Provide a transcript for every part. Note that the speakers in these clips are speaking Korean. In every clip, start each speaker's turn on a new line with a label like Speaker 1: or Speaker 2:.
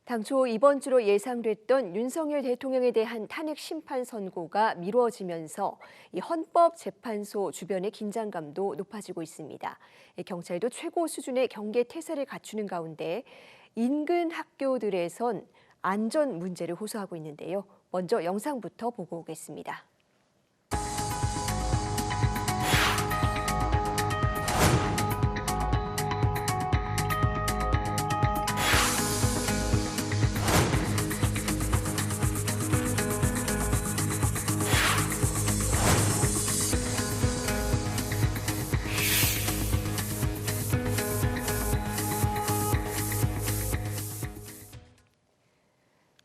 Speaker 1: 당초 이번 주로 예상됐던 윤석열 대통령에 대한 탄핵 심판 선고가 미뤄지면서 이 헌법재판소 주변의 긴장감도 높아지고 있습니다. 경찰도 최고 수준의 경계 태세를 갖추는 가운데 인근 학교들에선 안전 문제를 호소하고 있는데요. 먼저 영상부터 보고 오겠습니다.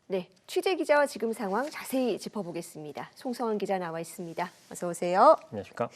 Speaker 1: 네, 취재 기자와 지금 상황 자세히 짚어보겠습니다. 송성환 기자 나와 있습니다. 어서 오세요.
Speaker 2: 안녕하십니까?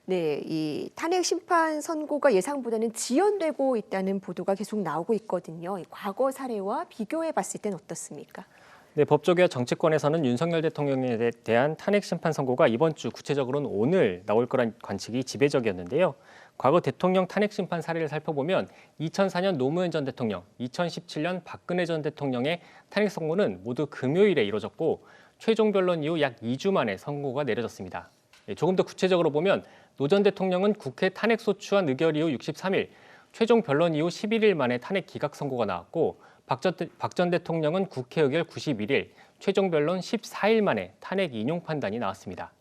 Speaker 1: 네, 이 탄핵 심판 선고가 예상보다는 지연되고 있다는 보도가 계속 나오고 있거든요. 이 과거 사례와 비교해 봤을 땐 어떻습니까?
Speaker 2: 네, 법조계와 정치권에서는 윤석열 대통령에 대한 탄핵 심판 선고가 이번 주, 구체적으로는 오늘 나올 거란 관측이 지배적이었는데요. 과거 대통령 탄핵 심판 사례를 살펴보면 2004년 노무현 전 대통령, 2017년 박근혜 전 대통령의 탄핵 선고는 모두 금요일에 이뤄졌고 최종 변론 이후 약 2주 만에 선고가 내려졌습니다. 조금 더 구체적으로 보면 노 전 대통령은 국회 탄핵 소추안 의결 이후 63일, 최종 변론 이후 11일 만에 탄핵 기각 선고가 나왔고 박 전 대통령은 국회 의결 91일, 최종 변론 14일 만에 탄핵 인용 판단이 나왔습니다.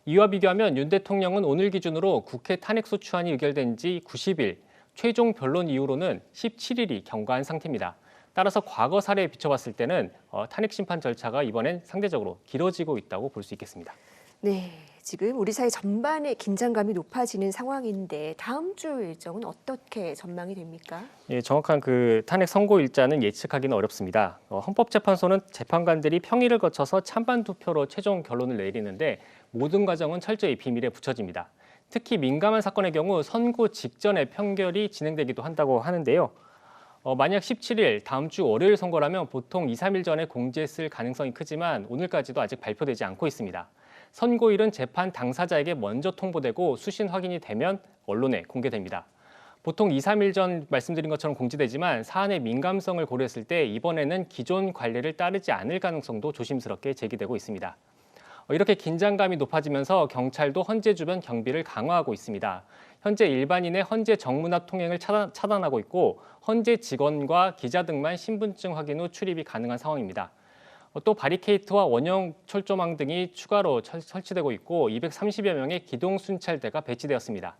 Speaker 2: 이와 비교하면 윤 대통령은 오늘 기준으로 국회 탄핵 소추안이 의결된 지 90일, 최종 변론 이후로는 17일이 경과한 상태입니다. 따라서 과거 사례에 비춰봤을 때는 탄핵 심판 절차가 이번엔 상대적으로 길어지고 있다고 볼 수 있겠습니다.
Speaker 1: 네, 지금 우리 사회 전반에 긴장감이 높아지는 상황인데 다음 주 일정은 어떻게 전망이 됩니까?
Speaker 2: 예, 정확한 그 탄핵 선고 일자는 예측하기는 어렵습니다. 헌법재판소는 재판관들이 평일을 거쳐서 찬반 투표로 최종 결론을 내리는데 모든 과정은 철저히 비밀에 붙여집니다. 특히 민감한 사건의 경우 선고 직전에 판결이 진행되기도 한다고 하는데요. 만약 17일 다음 주 월요일 선고라면 보통 2, 3일 전에 공지했을 가능성이 크지만 오늘까지도 아직 발표되지 않고 있습니다. 선고일은 재판 당사자에게 먼저 통보되고 수신 확인이 되면 언론에 공개됩니다. 보통 2, 3일 전 말씀드린 것처럼 공지되지만 사안의 민감성을 고려했을 때 이번에는 기존 관례를 따르지 않을 가능성도 조심스럽게 제기되고 있습니다. 이렇게 긴장감이 높아지면서 경찰도 헌재 주변 경비를 강화하고 있습니다. 현재 일반인의 헌재 정문 앞 통행을 차단하고 있고 헌재 직원과 기자 등만 신분증 확인 후 출입이 가능한 상황입니다. 또 바리케이트와 원형 철조망 등이 추가로 설치되고 있고 230여 명의 기동 순찰대가 배치되었습니다.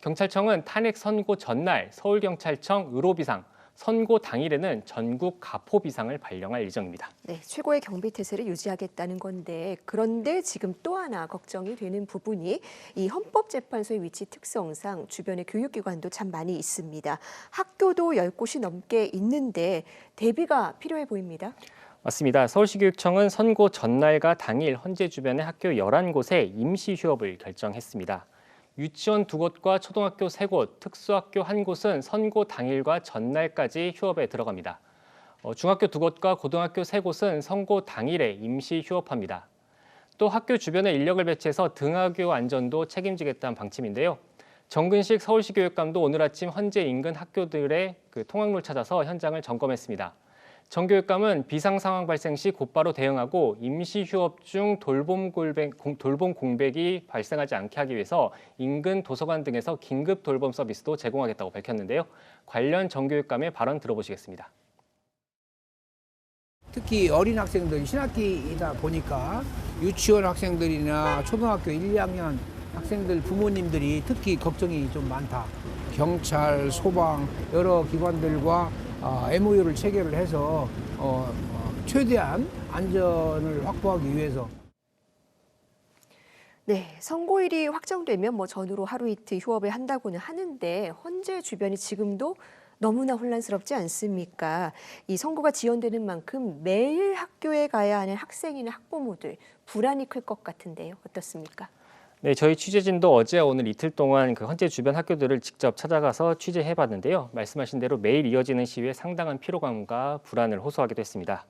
Speaker 2: 경찰청은 탄핵 선고 전날 서울경찰청 의료비상, 선고 당일에는 전국 가포비상을 발령할 예정입니다.
Speaker 1: 네, 최고의 경비 태세를 유지하겠다는 건데 그런데 지금 또 하나 걱정이 되는 부분이 이 헌법재판소의 위치 특성상 주변에 교육기관도 참 많이 있습니다. 학교도 10곳이 넘게 있는데 대비가 필요해 보입니다.
Speaker 2: 맞습니다. 서울시교육청은 선고 전날과 당일 헌재 주변의 학교 11곳에 임시 휴업을 결정했습니다. 유치원 2곳과 초등학교 3곳, 특수학교 1곳은 선고 당일과 전날까지 휴업에 들어갑니다. 중학교 2곳과 고등학교 3곳은 선고 당일에 임시 휴업합니다. 또 학교 주변에 인력을 배치해서 등하교 안전도 책임지겠다는 방침인데요. 정근식 서울시 교육감도 오늘 아침 헌재 인근 학교들의 통학로를 찾아서 현장을 점검했습니다. 정 교육감은 비상 상황 발생 시 곧바로 대응하고 임시 휴업 중 돌봄 공백이 발생하지 않게 하기 위해서 인근 도서관 등에서 긴급 돌봄 서비스도 제공하겠다고 밝혔는데요. 관련 정 교육감의 발언 들어보시겠습니다.
Speaker 3: 특히 어린 학생들이 신학기이다 보니까 유치원 학생들이나 초등학교 1, 2학년 학생들 부모님들이 특히 걱정이 좀 많다. 경찰, 소방 여러 기관들과 MOU를 체결을 해서 최대한 안전을 확보하기 위해서.
Speaker 1: 네, 선고일이 확정되면 뭐 전후로 하루 이틀 휴업을 한다고는 하는데 헌재 주변이 지금도 너무나 혼란스럽지 않습니까? 이 선고가 지연되는 만큼 매일 학교에 가야 하는 학생이나 학부모들 불안이 클 것 같은데요. 어떻습니까?
Speaker 2: 네, 저희 취재진도 어제 오늘 이틀 동안 그 헌재 주변 학교들을 직접 찾아가서 취재해봤는데요. 말씀하신 대로 매일 이어지는 시위에 상당한 피로감과 불안을 호소하기도 했습니다.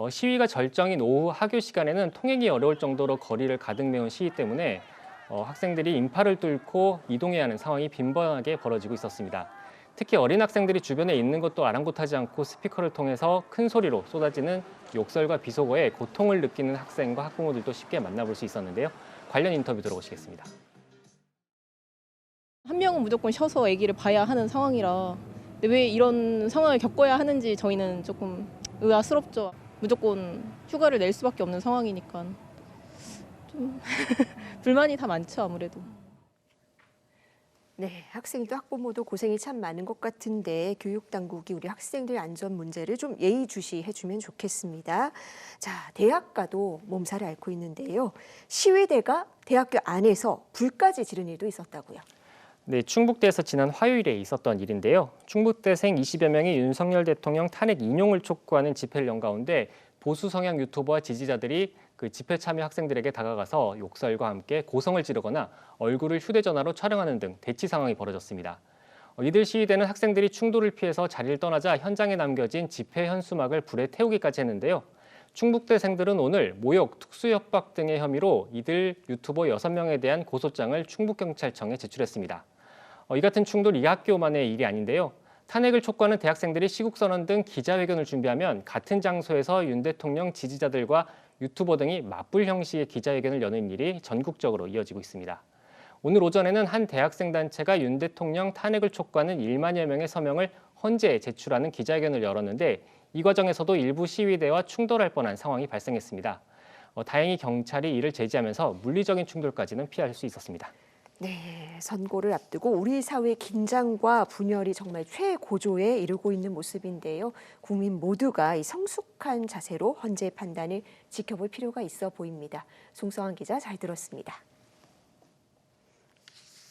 Speaker 2: 시위가 절정인 오후 학교 시간에는 통행이 어려울 정도로 거리를 가득 메운 시위 때문에 학생들이 인파를 뚫고 이동해야 하는 상황이 빈번하게 벌어지고 있었습니다. 특히 어린 학생들이 주변에 있는 것도 아랑곳하지 않고 스피커를 통해서 큰 소리로 쏟아지는 욕설과 비속어에 고통을 느끼는 학생과 학부모들도 쉽게 만나볼 수 있었는데요. 관련 인터뷰 들어보시겠습니다.
Speaker 4: 한 명은 무조건 쉬어서 아기를 봐야 하는 상황이라 근데 왜 이런 상황을 겪어야 하는지 저희는 조금 의아스럽죠. 무조건 휴가를 낼 수밖에 없는 상황이니까 좀 불만이 다 많죠, 아무래도.
Speaker 1: 네, 학생도 학부모도 고생이 참 많은 것 같은데 교육당국이 우리 학생들 안전 문제를 좀 예의주시해주면 좋겠습니다. 자, 대학가도 몸살을 앓고 있는데요. 시위대가 대학교 안에서 불까지 지른 일도 있었다고요.
Speaker 2: 네, 충북대에서 지난 화요일에 있었던 일인데요. 충북대생 20여 명이 윤석열 대통령 탄핵 인용을 촉구하는 집회를 연 가운데 보수 성향 유튜버와 지지자들이 그 집회 참여 학생들에게 다가가서 욕설과 함께 고성을 지르거나 얼굴을 휴대전화로 촬영하는 등 대치 상황이 벌어졌습니다. 이들 시위대는 학생들이 충돌을 피해서 자리를 떠나자 현장에 남겨진 집회 현수막을 불에 태우기까지 했는데요. 충북대생들은 오늘 모욕, 특수협박 등의 혐의로 이들 유튜버 6명에 대한 고소장을 충북경찰청에 제출했습니다. 이 같은 충돌 이 학교만의 일이 아닌데요. 탄핵을 촉구하는 대학생들이 시국선언 등 기자회견을 준비하면 같은 장소에서 윤 대통령 지지자들과 유튜버 등이 맞불 형식의 기자회견을 여는 일이 전국적으로 이어지고 있습니다. 오늘 오전에는 한 대학생 단체가 윤 대통령 탄핵을 촉구하는 1만여 명의 서명을 헌재에 제출하는 기자회견을 열었는데 이 과정에서도 일부 시위대와 충돌할 뻔한 상황이 발생했습니다. 다행히 경찰이 이를 제지하면서 물리적인 충돌까지는 피할 수 있었습니다.
Speaker 1: 네, 선고를 앞두고 우리 사회 긴장과 분열이 정말 최고조에 이르고 있는 모습인데요. 국민 모두가 이 성숙한 자세로 헌재 판단을 지켜볼 필요가 있어 보입니다. 송성환 기자 잘 들었습니다.